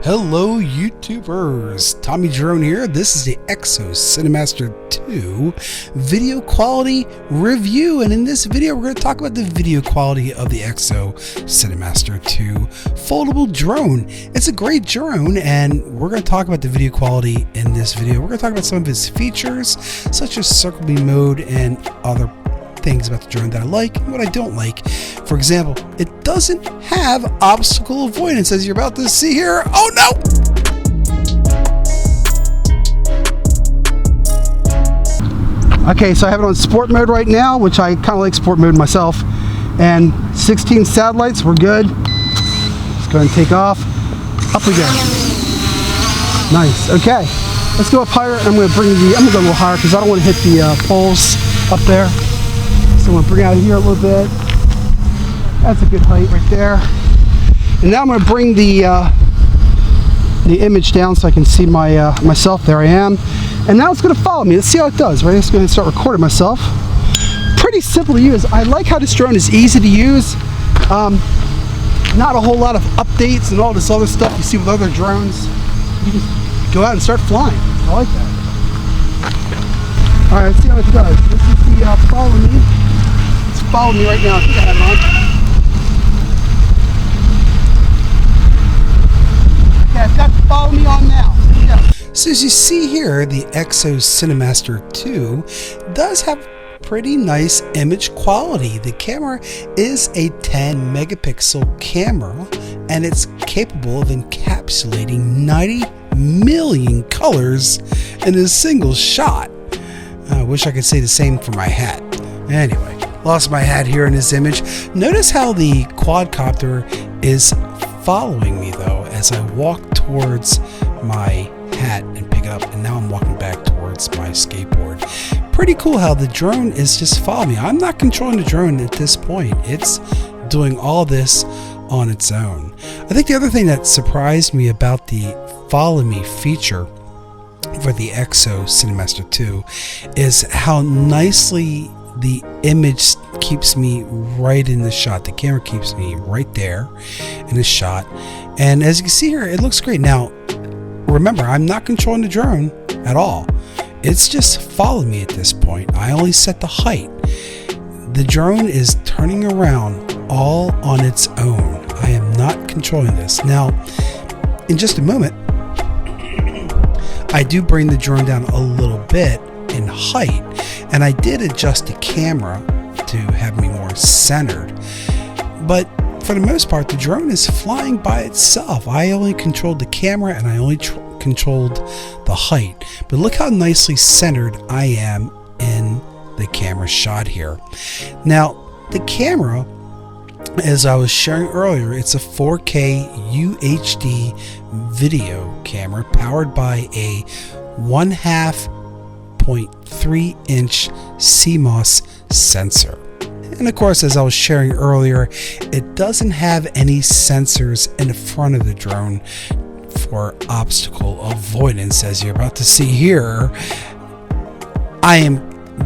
Hello YouTubers, Tommy Drone here. This is the Exo Cinemaster II video quality review, and in this video we're going to talk about the video quality of the Exo Cinemaster II foldable drone. It's a great drone, and we're going to talk about the video quality in this video. We're going to talk about some of its features, such as circle beam mode and other things about the drone that I like and what I don't like. For example, it doesn't have obstacle avoidance, as you're about to see here. Oh no! Okay, so I have it on sport mode right now, which I kind of like sport mode myself. And 16 satellites, we're good. Let's go ahead and take off. Up we go. Nice. Okay, let's go up higher. I'm going to go a little higher because I don't want to hit the poles up there. So I'm going to bring it out here a little bit. That's a good height right there. And now I'm going to bring the image down so I can see my myself. There I am. And now it's going to follow me. Let's see how it does. Right, I'm just going to start recording myself. Pretty simple to use. I like how this drone is easy to use. Not a whole lot of updates and all this other stuff you see with other drones. You just go out and start flying. I like that. All right, let's see how it does. This is the follow me. It's following me right now. I think I have it on. Okay, I've got to follow me on now. Yeah. So as you see here, the Exo Cinemaster II does have pretty nice image quality. The camera is a 10 megapixel camera, and it's capable of encapsulating 90 million colors in a single shot. I wish I could say the same for my hat. Anyway, lost my hat here in this image. Notice how the quadcopter is following me though as I walk towards my hat and pick it up, and now I'm walking back towards my skateboard. Pretty cool how the drone is just following me. I'm not controlling the drone at this point. It's doing all this on its own. I think the other thing that surprised me about the follow me feature for the Exo Cinemaster II is how nicely the image keeps me right in the shot. The camera keeps me right there in the shot, and as you can see here, it looks great. Now remember, I'm not controlling the drone at all. It's just following me at this point. I only set the height. The drone is turning around all on its own. I am not controlling this. Now in just a moment I do bring the drone down a little bit in height, and I did adjust the camera to have me more centered, but for the most part the drone is flying by itself. I only controlled the camera and I only controlled the height, but look how nicely centered I am in the camera shot here. Now the camera, as I was sharing earlier, it's a 4K UHD video camera powered by a 1/2.3 inch CMOS sensor. And of course, as I was sharing earlier, it doesn't have any sensors in the front of the drone for obstacle avoidance, as you're about to see here. I am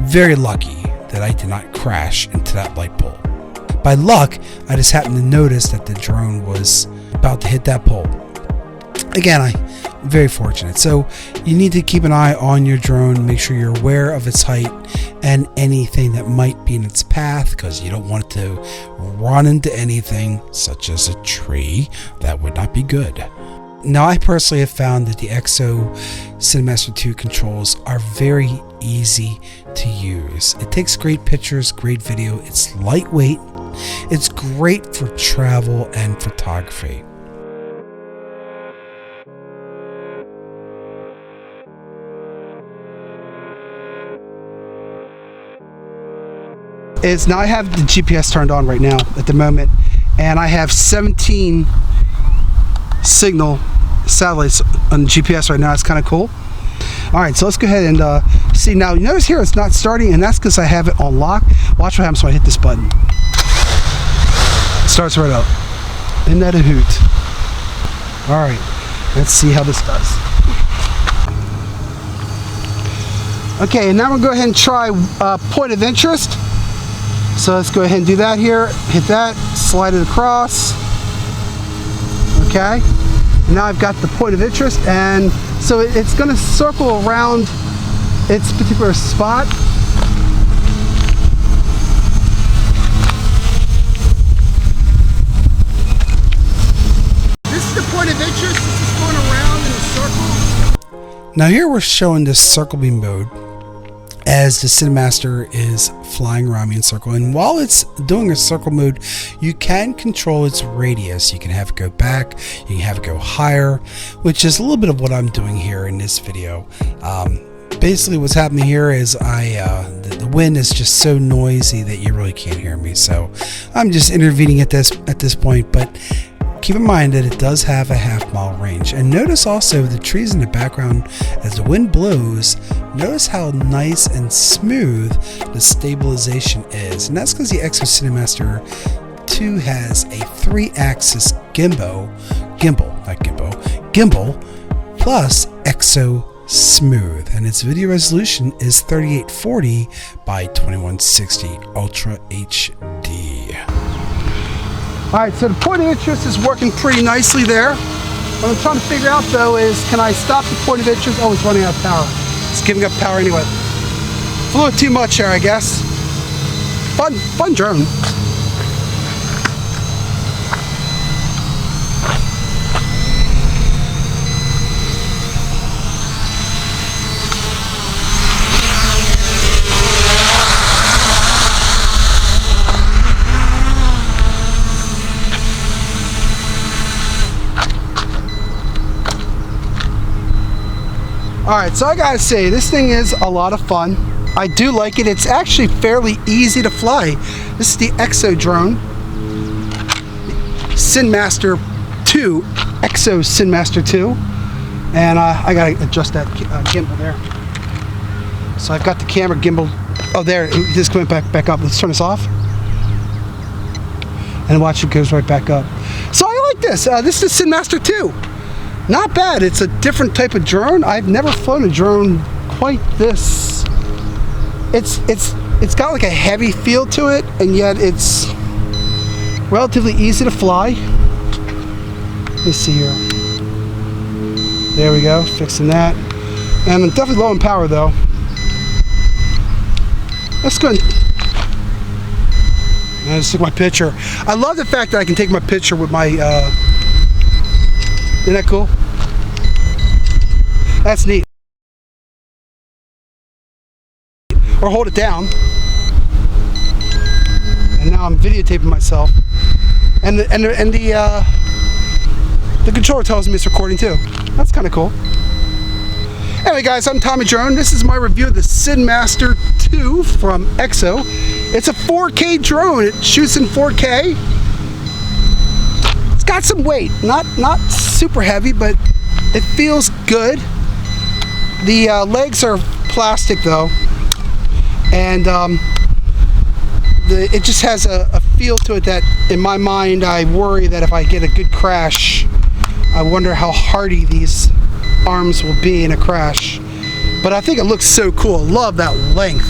very lucky that I did not crash into that light pole. By luck, I just happened to notice that the drone was about to hit that pole. Again, I'm very fortunate. So you need to keep an eye on your drone, make sure you're aware of its height and anything that might be in its path, because you don't want it to run into anything such as a tree. That would not be good. Now, I personally have found that the Exo Cinemaster II controls are very easy to use. It takes great pictures, great video. It's lightweight. It's great for travel and photography. Now I have the GPS turned on right now at the moment, and I have 17 signal satellites on GPS right now. It's kind of cool. All right, so let's go ahead and see. Now you notice here it's not starting, and that's because I have it on lock. Watch what happens when I hit this button. It starts right up. Isn't that a hoot? All right, let's see how this does. Okay, and now we'll go ahead and try point of interest. So let's go ahead and do that here. Hit that, slide it across. Okay. Now I've got the point of interest, and so it's going to circle around its particular spot. This is the point of interest. This is going around in a circle. Now here we're showing this circle beam mode as the Cinemaster is flying around me in circle, and while it's doing a circle mode, you can control its radius. You can have it go back, you can have it go higher, which is a little bit of what I'm doing here in this video. Basically what's happening here is the wind is just so noisy that you really can't hear me, so I'm just intervening at this point. But keep in mind that it does have a half-mile range. And notice also the trees in the background as the wind blows. Notice how nice and smooth the stabilization is. And that's because the Exo Cinemaster II has a 3-axis gimbal plus Exo Smooth. And its video resolution is 3840 by 2160 Ultra HD. Alright, so the point of interest is working pretty nicely there. What I'm trying to figure out though is, can I stop the point of interest? Oh, it's running out of power. It's giving up power anyway. It's a little too much here, I guess. Fun drone. Alright, so I gotta say, this thing is a lot of fun. I do like it. It's actually fairly easy to fly. This is the Exo drone. Cinemaster II, Exo Cinemaster II. And I gotta adjust that gimbal there. So I've got the camera gimbal. Oh, there, it just went back up. Let's turn this off. And watch, it goes right back up. So I like this. This is the Cinemaster II. Not bad. It's a different type of drone. I've never flown a drone quite this. It's got like a heavy feel to it, and yet it's relatively easy to fly. Let me see here. There we go, fixing that. And I'm definitely low in power though. That's good. I just took my picture. I love the fact that I can take my picture with my isn't that cool? That's neat. Or hold it down. And now I'm videotaping myself. And the controller tells me it's recording too. That's kind of cool. Anyway guys, I'm Tommy Drone. This is my review of the Cinemaster II from Exo. It's a 4K drone. It shoots in 4K. It's got some weight. Not super heavy, but it feels good. The legs are plastic though. And it just has a feel to it that, in my mind, I worry that if I get a good crash, I wonder how hardy these arms will be in a crash. But I think it looks so cool. I love that length.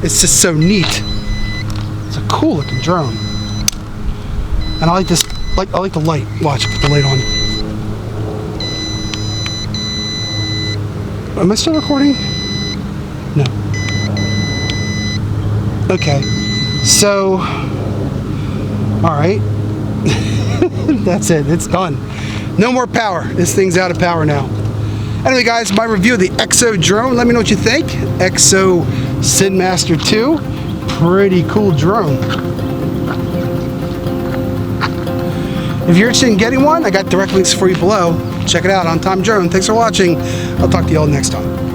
It's just so neat. It's a cool looking drone. And I like this, I like the light. Watch, put the light on. Am I still recording? No. Okay. So, alright. That's it. It's done. No more power. This thing's out of power now. Anyway guys, my review of the Exo drone. Let me know what you think. Exo Cinemaster II. Pretty cool drone. If you're interested in getting one, I got direct links for you below. Check it out on Tom Drone. Thanks for watching. I'll talk to you all next time.